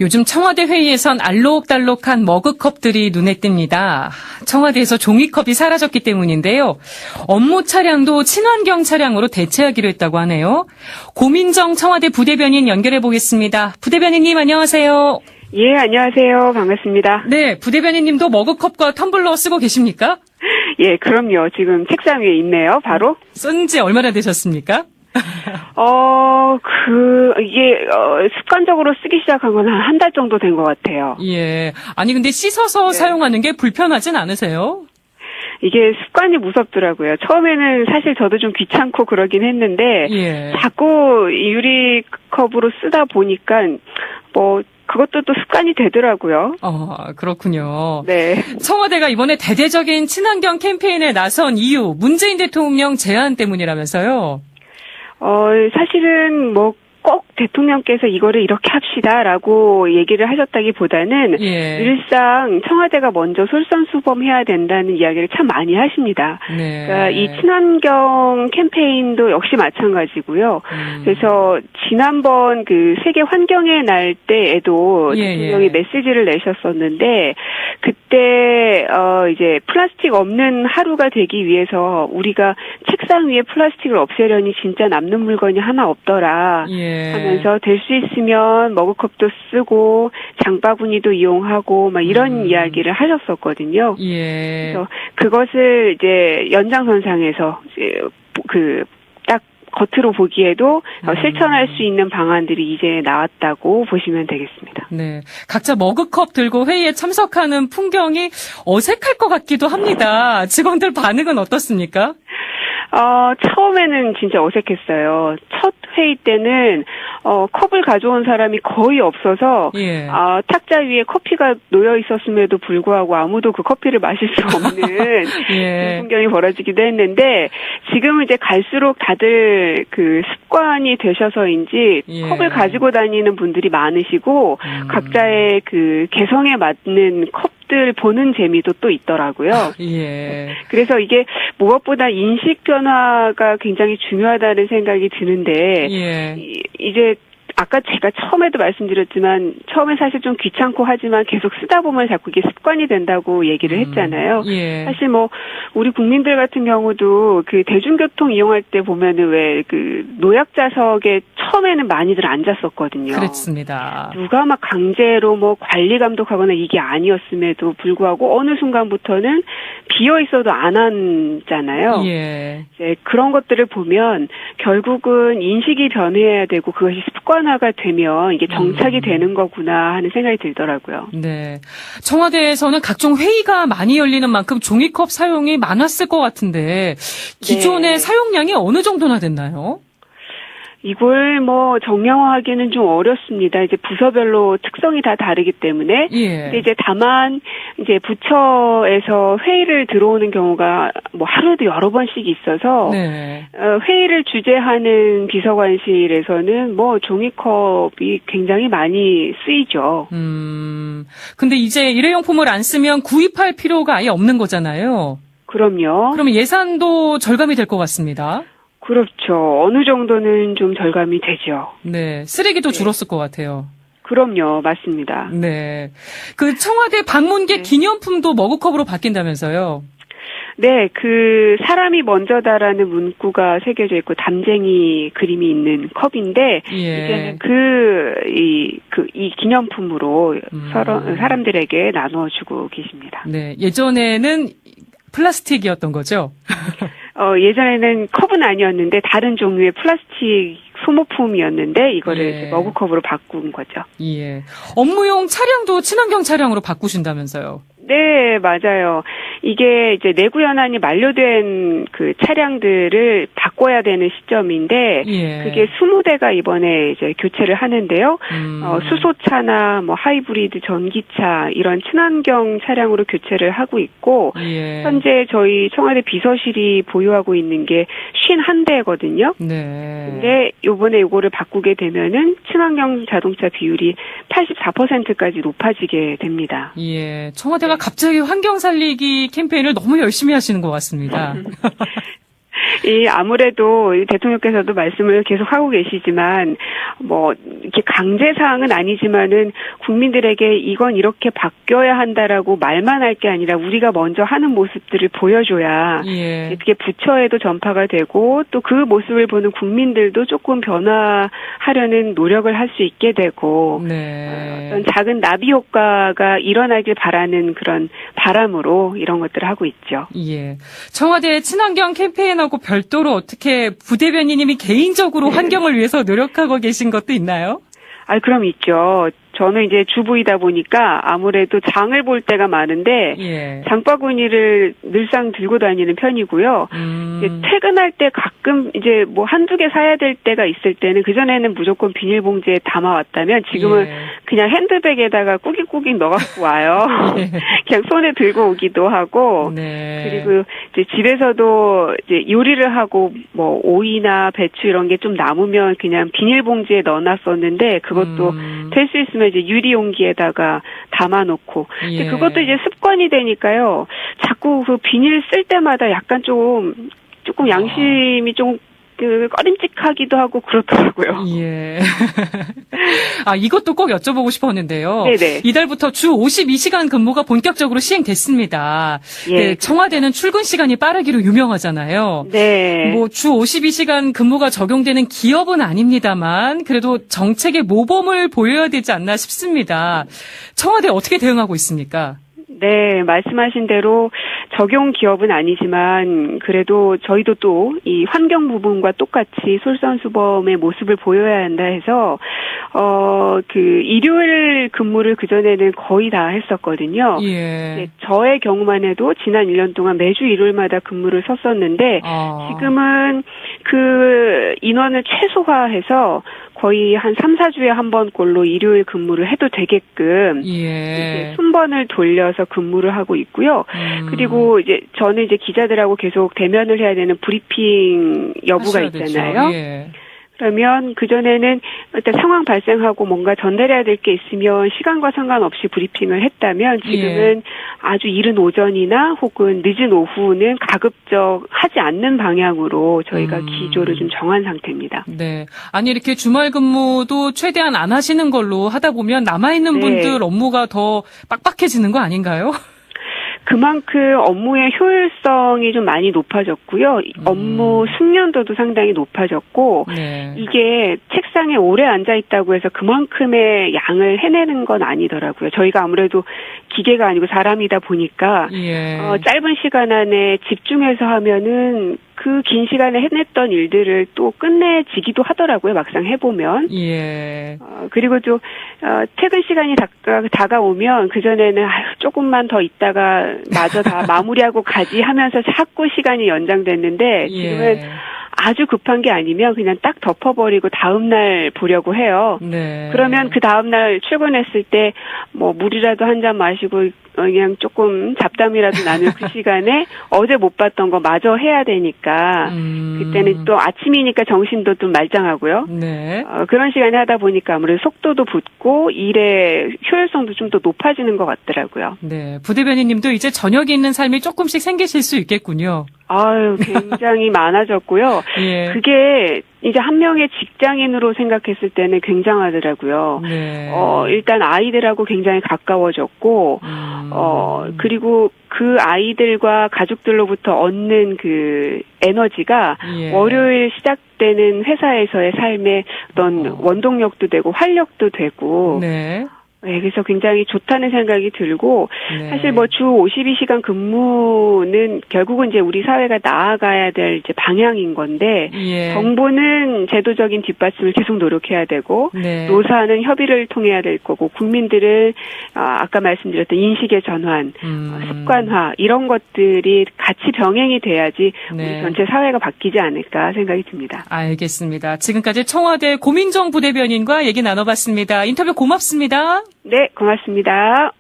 요즘 청와대 회의에선 알록달록한 머그컵들이 눈에 띕니다. 청와대에서 종이컵이 사라졌기 때문인데요. 업무 차량도 친환경 차량으로 대체하기로 했다고 하네요. 고민정 청와대 부대변인 연결해 보겠습니다. 부대변인님 안녕하세요. 예, 안녕하세요. 반갑습니다. 네, 부대변인님도 머그컵과 텀블러 쓰고 계십니까? 예, 그럼요. 지금 책상 위에 있네요, 바로. 쓴 지 얼마나 되셨습니까? 이게, 습관적으로 쓰기 시작한 건 한 달 정도 된 것 같아요. 예. 아니, 근데 씻어서 사용하는 게 불편하진 않으세요? 이게 습관이 무섭더라고요. 처음에는 사실 저도 좀 귀찮고 그러긴 했는데, 예. 자꾸 유리컵으로 쓰다 보니까, 그것도 또 습관이 되더라고요. 그렇군요. 네. 청와대가 이번에 대대적인 친환경 캠페인에 나선 이유, 문재인 대통령 제안 때문이라면서요? 사실은 꼭 대통령께서 이거를 이렇게 합시다라고 얘기를 하셨다기보다는 늘상 청와대가 먼저 솔선수범해야 된다는 이야기를 참 많이 하십니다. 네. 그러니까 이 친환경 캠페인도 역시 마찬가지고요. 그래서 지난번 그 세계 환경의 날 때에도 대통령이 메시지를 내셨었는데 그때 이제 플라스틱 없는 하루가 되기 위해서 우리가 책상 위에 플라스틱을 없애려니 진짜 남는 물건이 하나 없더라. 하면서 될 수 있으면 머그컵도 쓰고 장바구니도 이용하고 막 이런 이야기를 하셨었거든요. 그래서 그것을 이제 연장선상에서 이제 딱 겉으로 보기에도 실천할 수 있는 방안들이 이제 나왔다고 보시면 되겠습니다. 네, 각자 머그컵 들고 회의에 참석하는 풍경이 어색할 것 같기도 합니다. 직원들 반응은 어떻습니까? 처음에는 진짜 어색했어요. 첫 회의 때는 컵을 가져온 사람이 거의 없어서 탁자 위에 커피가 놓여 있었음에도 불구하고 아무도 그 커피를 마실 수 없는 그 풍경이 벌어지기도 했는데 지금은 이제 갈수록 다들 그 습관이 되셔서인지 컵을 가지고 다니는 분들이 많으시고 각자의 그 개성에 맞는 컵들 보는 재미도 또 있더라고요. 그래서 이게 무엇보다 인식 변화가 굉장히 중요하다는 생각이 드는데 이제 아까 제가 처음에도 말씀드렸지만 처음에 사실 좀 귀찮고 하지만 계속 쓰다 보면 자꾸 이게 습관이 된다고 얘기를 했잖아요. 사실 우리 국민들 같은 경우도 그 대중교통 이용할 때 보면은 왜 그 노약자석에 처음에는 많이들 앉았었거든요. 그렇습니다. 누가 막 강제로 관리 감독하거나 이게 아니었음에도 불구하고 어느 순간부터는 비어 있어도 안 앉잖아요. 이제 그런 것들을 보면 결국은 인식이 변해야 되고 그것이 습관화가 되면 이게 정착이 되는 거구나 하는 생각이 들더라고요. 네. 청와대에서는 각종 회의가 많이 열리는 만큼 종이컵 사용이 많았을 것 같은데 기존의 사용량이 어느 정도나 됐나요? 이걸 정량화하기는 좀 어렵습니다. 이제 부서별로 특성이 다 다르기 때문에. 근데 이제 다만 이제 부처에서 회의를 들어오는 경우가 하루에도 여러 번씩 있어서 회의를 주재하는 비서관실에서는 종이컵이 굉장히 많이 쓰이죠. 근데 이제 일회용품을 안 쓰면 구입할 필요가 아예 없는 거잖아요. 그럼요. 그러면 예산도 절감이 될 것 같습니다. 그렇죠. 어느 정도는 좀 절감이 되죠. 네. 쓰레기도 줄었을 것 같아요. 그럼요. 맞습니다. 네. 그 청와대 방문객 기념품도 머그컵으로 바뀐다면서요? 네. 그 사람이 먼저다라는 문구가 새겨져 있고 담쟁이 그림이 있는 컵인데 이제는 이 기념품으로 사람들에게 나눠주고 계십니다. 네. 예전에는 플라스틱이었던 거죠? 예전에는 컵은 아니었는데 다른 종류의 플라스틱 소모품이었는데 이거를 머그컵으로 바꾼 거죠. 업무용 차량도 친환경 차량으로 바꾸신다면서요? 네, 맞아요. 이게 이제 내구 연한이 만료된 그 차량들을 바꿔야 되는 시점인데 그게 20대가 이번에 이제 교체를 하는데요. 수소차나 하이브리드 전기차 이런 친환경 차량으로 교체를 하고 있고 현재 저희 청와대 비서실이 보유하고 있는 게 51대거든요. 근데 요번에 요거를 바꾸게 되면은 친환경 자동차 비율이 84%까지 높아지게 됩니다. 청와대가 갑자기 환경 살리기 캠페인을 너무 열심히 하시는 것 같습니다. 아무래도 대통령께서도 말씀을 계속 하고 계시지만, 이렇게 강제 사항은 아니지만은 국민들에게 이건 이렇게 바뀌어야 한다라고 말만 할 게 아니라 우리가 먼저 하는 모습들을 보여줘야 그게 부처에도 전파가 되고 또 그 모습을 보는 국민들도 조금 변화하려는 노력을 할 수 있게 되고, 어떤 작은 나비 효과가 일어나길 바라는 그런 바람으로 이런 것들을 하고 있죠. 예. 청와대 친환경 캠페인하고 별도로 어떻게 부대변인님이 개인적으로 환경을 위해서 노력하고 계신 것도 있나요? 그럼 있죠. 저는 이제 주부이다 보니까 아무래도 장을 볼 때가 많은데 장바구니를 늘상 들고 다니는 편이고요. 퇴근할 때 가끔 이제 한두 개 사야 될 때가 있을 때는 그전에는 무조건 비닐봉지에 담아왔다면 지금은 그냥 핸드백에다가 꾸깃꾸깃 넣어갖고 와요. 그냥 손에 들고 오기도 하고 그리고 이제 집에서도 이제 요리를 하고 오이나 배추 이런 게 좀 남으면 그냥 비닐봉지에 넣어놨었는데 그것도 될 수 있으면 이제 유리 용기에다가 담아놓고. 근데 그것도 이제 습관이 되니까요. 자꾸 그 비닐 쓸 때마다 약간 조금 양심이 좀 꺼림칙하기도 하고 그렇더라고요. 예. 이것도 꼭 여쭤보고 싶었는데요. 네네. 이달부터 주 52시간 근무가 본격적으로 시행됐습니다. 청와대는 출근 시간이 빠르기로 유명하잖아요. 네. 주 52시간 근무가 적용되는 기업은 아닙니다만 그래도 정책의 모범을 보여야 되지 않나 싶습니다. 청와대 어떻게 대응하고 있습니까? 네, 말씀하신 대로 적용 기업은 아니지만 그래도 저희도 또 이 환경 부분과 똑같이 솔선수범의 모습을 보여야 한다 해서 일요일 근무를 그전에는 거의 다 했었거든요. 저의 경우만 해도 지난 1년 동안 매주 일요일마다 근무를 섰었는데 지금은 그 인원을 최소화해서 거의 한 3, 4주에 한 번꼴로 일요일 근무를 해도 되게끔 이제 순번을 돌려서 근무를 하고 있고요. 그리고 이제 저는 이제 기자들하고 계속 대면을 해야 되는 브리핑 여부가 있잖아요. 그러면 그전에는 일단 상황 발생하고 뭔가 전달해야 될 게 있으면 시간과 상관없이 브리핑을 했다면 지금은 아주 이른 오전이나 혹은 늦은 오후는 가급적 하지 않는 방향으로 저희가 기조를 좀 정한 상태입니다. 네. 아니 이렇게 주말 근무도 최대한 안 하시는 걸로 하다 보면 남아있는 분들 업무가 더 빡빡해지는 거 아닌가요? 그만큼 업무의 효율성이 좀 많이 높아졌고요. 업무 숙련도도 상당히 높아졌고 이게 책상에 오래 앉아 있다고 해서 그만큼의 양을 해내는 건 아니더라고요. 저희가 아무래도 기계가 아니고 사람이다 보니까 짧은 시간 안에 집중해서 하면은 그 긴 시간에 해냈던 일들을 또 끝내지기도 하더라고요. 막상 해보면. 그리고 또 퇴근 시간이 다가오면 그전에는 조금만 더 있다가 마저 다 마무리하고 가지 하면서 자꾸 시간이 연장됐는데 지금은 아주 급한 게 아니면 그냥 딱 덮어버리고 다음날 보려고 해요. 그러면 그 다음날 출근했을 때 물이라도 한 잔 마시고 그냥 조금 잡담이라도 나눌 그 시간에 어제 못 봤던 거 마저 해야 되니까 그때는 또 아침이니까 정신도 좀 말짱하고요. 그런 시간에 하다 보니까 아무래도 속도도 붙고 일의 효율성도 좀 더 높아지는 것 같더라고요. 네, 부대변인님도 이제 저녁이 있는 삶이 조금씩 생기실 수 있겠군요. 굉장히 많아졌고요. 그게 이제 한 명의 직장인으로 생각했을 때는 굉장하더라고요. 일단 아이들하고 굉장히 가까워졌고, 그리고 그 아이들과 가족들로부터 얻는 그 에너지가 월요일 시작되는 회사에서의 삶의 어떤 원동력도 되고 활력도 되고, 그래서 굉장히 좋다는 생각이 들고, 사실 주 52시간 근무는 결국은 이제 우리 사회가 나아가야 될 이제 방향인 건데, 정부는 제도적인 뒷받침을 계속 노력해야 되고, 노사는 협의를 통해야 될 거고, 국민들은, 아까 말씀드렸던 인식의 전환, 습관화, 이런 것들이 같이 병행이 돼야지 우리 전체 사회가 바뀌지 않을까 생각이 듭니다. 알겠습니다. 지금까지 청와대 고민정 부대변인과 얘기 나눠봤습니다. 인터뷰 고맙습니다. 네, 고맙습니다.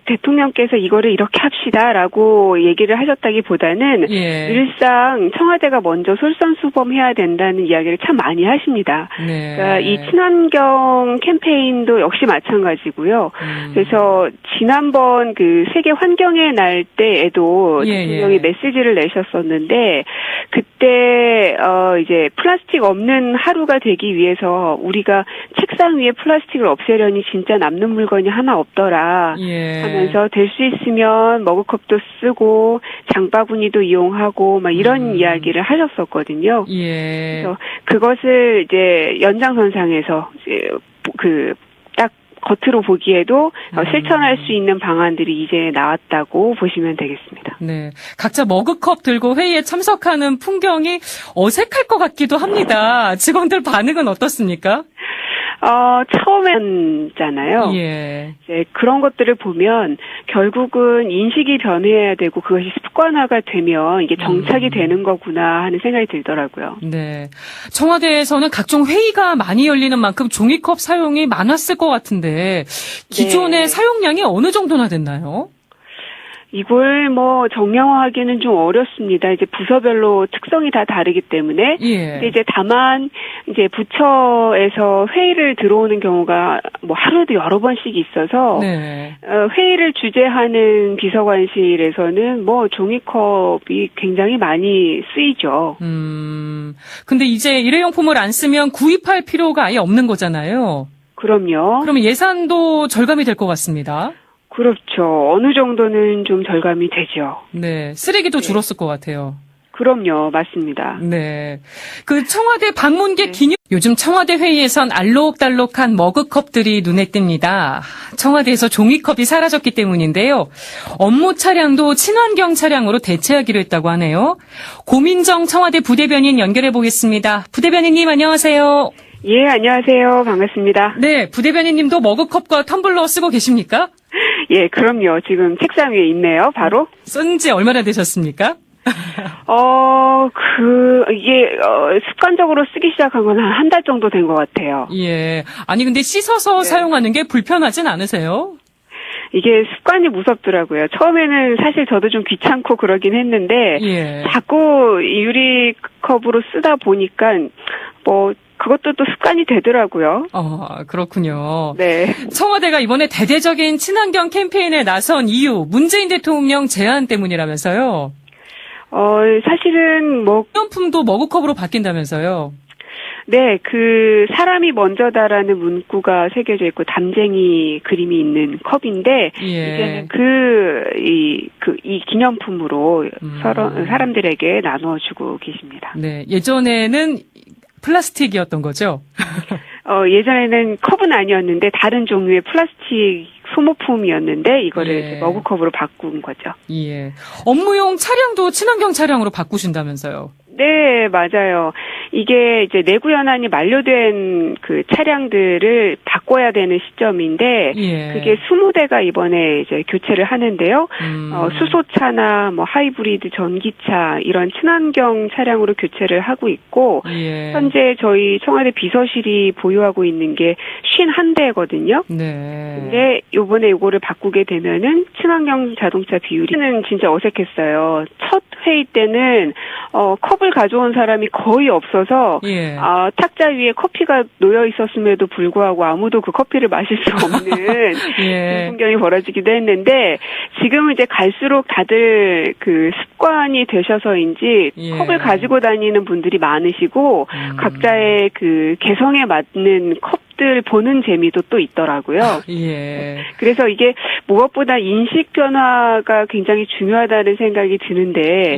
대통령께서 이거를 이렇게 합시다라고 얘기를 하셨다기보다는 늘상 청와대가 먼저 솔선수범해야 된다는 이야기를 참 많이 하십니다. 그러니까 이 친환경 캠페인도 역시 마찬가지고요. 그래서 지난번 그 세계 환경의 날 때에도 대통령이 메시지를 내셨었는데 그때 이제 플라스틱 없는 하루가 되기 위해서 우리가 책상 위에 플라스틱을 없애려니 진짜 남는 물건이 하나 없더라 하면서 될 수 있으면 머그컵도 쓰고 장바구니도 이용하고 막 이런 이야기를 하셨었거든요. 그래서 그것을 이제 연장선상에서 딱 겉으로 보기에도 실천할 수 있는 방안들이 이제 나왔다고 보시면 되겠습니다. 네, 각자 머그컵 들고 회의에 참석하는 풍경이 어색할 것 같기도 합니다. 직원들 반응은 어떻습니까? 처음에잖아요. 이제 그런 것들을 보면 결국은 인식이 변해야 되고 그것이 습관화가 되면 이게 정착이 되는 거구나 하는 생각이 들더라고요. 네. 청와대에서는 각종 회의가 많이 열리는 만큼 종이컵 사용이 많았을 것 같은데 기존의 사용량이 어느 정도나 됐나요? 이걸 정량화하기는 좀 어렵습니다. 이제 부서별로 특성이 다 다르기 때문에. 근데 이제 다만 이제 부처에서 회의를 들어오는 경우가 하루에도 여러 번씩 있어서 회의를 주재하는 비서관실에서는 종이컵이 굉장히 많이 쓰이죠. 근데 이제 일회용품을 안 쓰면 구입할 필요가 아예 없는 거잖아요. 그럼요. 그러면 예산도 절감이 될 것 같습니다. 그렇죠. 어느 정도는 좀 절감이 되죠. 네. 쓰레기도 줄었을 것 같아요. 그럼요. 맞습니다. 네. 그 청와대 방문객 기념, 요즘 청와대 회의에선 알록달록한 머그컵들이 눈에 띕니다. 청와대에서 종이컵이 사라졌기 때문인데요. 업무 차량도 친환경 차량으로 대체하기로 했다고 하네요. 고민정 청와대 부대변인 연결해 보겠습니다. 부대변인님 안녕하세요. 예, 안녕하세요. 반갑습니다. 네, 부대변인님도 머그컵과 텀블러 쓰고 계십니까? 예, 그럼요. 지금 책상 위에 있네요, 바로. 쓴 지 얼마나 되셨습니까? 이게, 습관적으로 쓰기 시작한 건 한 달 정도 된 것 같아요. 예. 아니, 근데 씻어서 사용하는 게 불편하진 않으세요? 이게 습관이 무섭더라고요. 처음에는 사실 저도 좀 귀찮고 그러긴 했는데, 자꾸 유리컵으로 쓰다 보니까, 그것도 또 습관이 되더라고요. 그렇군요. 네. 청와대가 이번에 대대적인 친환경 캠페인에 나선 이유, 문재인 대통령 제안 때문이라면서요? 사실은 기념품도 머그컵으로 바뀐다면서요? 네, 사람이 먼저다라는 문구가 새겨져 있고 담쟁이 그림이 있는 컵인데, 이제는 이 기념품으로 사람들에게 나눠주고 계십니다. 네, 예전에는 플라스틱이었던 거죠? 예전에는 컵은 아니었는데 다른 종류의 플라스틱 소모품이었는데 이거를 이제 머그컵으로 바꾼 거죠. 예. 업무용 차량도 친환경 차량으로 바꾸신다면서요? 네, 맞아요. 이게 이제 내구 연한이 만료된 그 차량들을 바꿔야 되는 시점인데 그게 20대가 이번에 이제 교체를 하는데요. 수소차나 하이브리드 전기차 이런 친환경 차량으로 교체를 하고 있고 현재 저희 청와대 비서실이 보유하고 있는 게 51대거든요. 근데 요번에 이거를 바꾸게 되면은 친환경 자동차 비율이는 진짜 어색했어요. 첫 회의 때는 컵을 가져온 사람이 거의 없어서 탁자 위에 커피가 놓여 있었음에도 불구하고 아무도 그 커피를 마실 수 없는 그런 풍경이 벌어지기도 했는데 지금은 이제 갈수록 다들 그 습관이 되셔서인지 컵을 가지고 다니는 분들이 많으시고 각자의 그 개성에 맞는 컵들 보는 재미도 또 있더라고요. 그래서 이게 무엇보다 인식 변화가 굉장히 중요하다는 생각이 드는데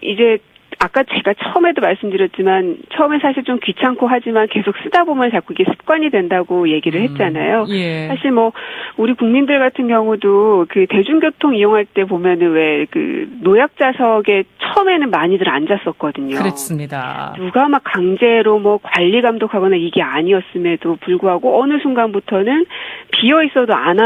이제 아까 제가 처음에도 말씀드렸지만 처음에 사실 좀 귀찮고 하지만 계속 쓰다 보면 자꾸 이게 습관이 된다고 얘기를 했잖아요. 사실 우리 국민들 같은 경우도 그 대중교통 이용할 때 보면은 왜 그 노약자석에 처음에는 많이들 앉았었거든요. 그렇습니다. 누가 막 강제로 관리 감독하거나 이게 아니었음에도 불구하고 어느 순간부터는 비어 있어도 안